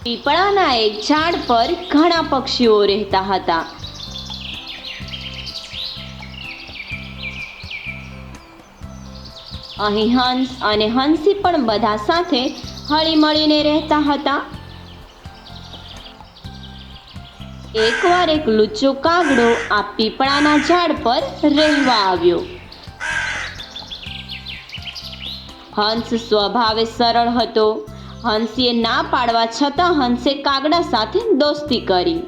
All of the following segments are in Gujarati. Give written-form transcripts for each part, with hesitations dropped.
પીપળાના એક ઝાડ પર ઘણા પક્ષીઓ રહેતા હતા. અહીં હંસ અને હંસી પણ બધા સાથે હળીમળીને રહેતા હતા. એકવાર એક લુચ્ચો કાગડો આ પીપળાના ઝાડ પર રહેવા આવ્યો. હંસ સ્વભાવે સરળ હતો. હંસીએ ના પાડવા છતાં હંસે કાગડા સાથે દોસ્તી કરી.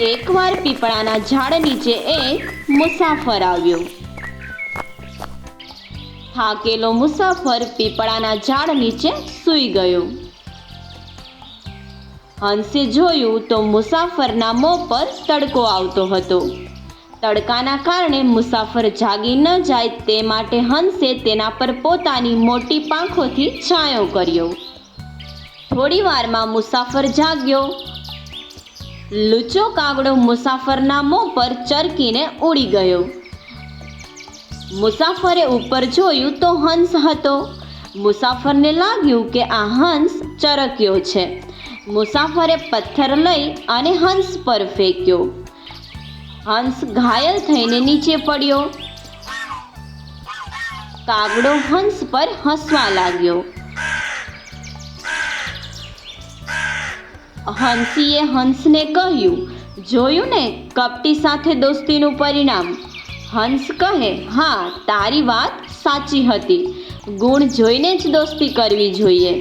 એકવાર પીપળાના ઝાડ નીચે એક મુસાફર આવ્યો. થાકેલો મુસાફર પીપળાના ઝાડ નીચે સૂઈ ગયો. હંસે જોયું તો મુસાફરના મોં પર તડકો આવતો હતો. તડકાના કારણે મુસાફર જાગી ન જાય તે માટે હંસે તેના પર પોતાની મોટી પાંખોથી છાંયો કર્યો. થોડી વારમાં મુસાફર જાગ્યો. લુચ્ચો કાગડો મુસાફરના મોં પર ચરકીને ઉડી ગયો. મુસાફરે ઉપર જોયું તો હંસ હતો. મુસાફરને લાગ્યું કે આ હંસ ચરક્યો છે. મુસાફરે પથ્થર લઈ અને હંસ પર ફેંક્યો. હંસ ઘાયલ થઈને નીચે પડ્યો. કાગડો હંસ પર હસવા લાગ્યો. હંસીએ હંસને કહ્યું, જોયું ને કપટી સાથે દોસ્તીનું પરિણામ. હંસ કહે, હા, તારી વાત સાચી હતી. ગુણ જોઈને જ દોસ્તી કરવી જોઈએ.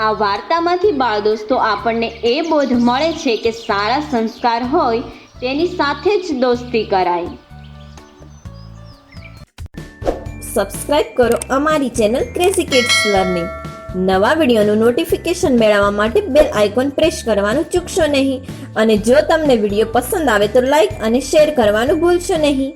આ વાર્તામાંથી બાળ દોસ્તો આપણને એ બોધ મળે છે કે સારા સંસ્કાર હોય તેની સાથે જ દોસ્તી કરાય. સબસ્ક્રાઇબ કરો અમારી ચેનલ ક્રેઝી કિડ્સ લર્નિંગ. નવા વિડીયોનું નોટિફિકેશન મેળવવા માટે બેલ આઇકોન પ્રેસ કરવાનું ચૂકશો નહીં. અને જો તમને વિડીયો પસંદ આવે તો લાઈક અને શેર કરવાનું ભૂલશો નહીં.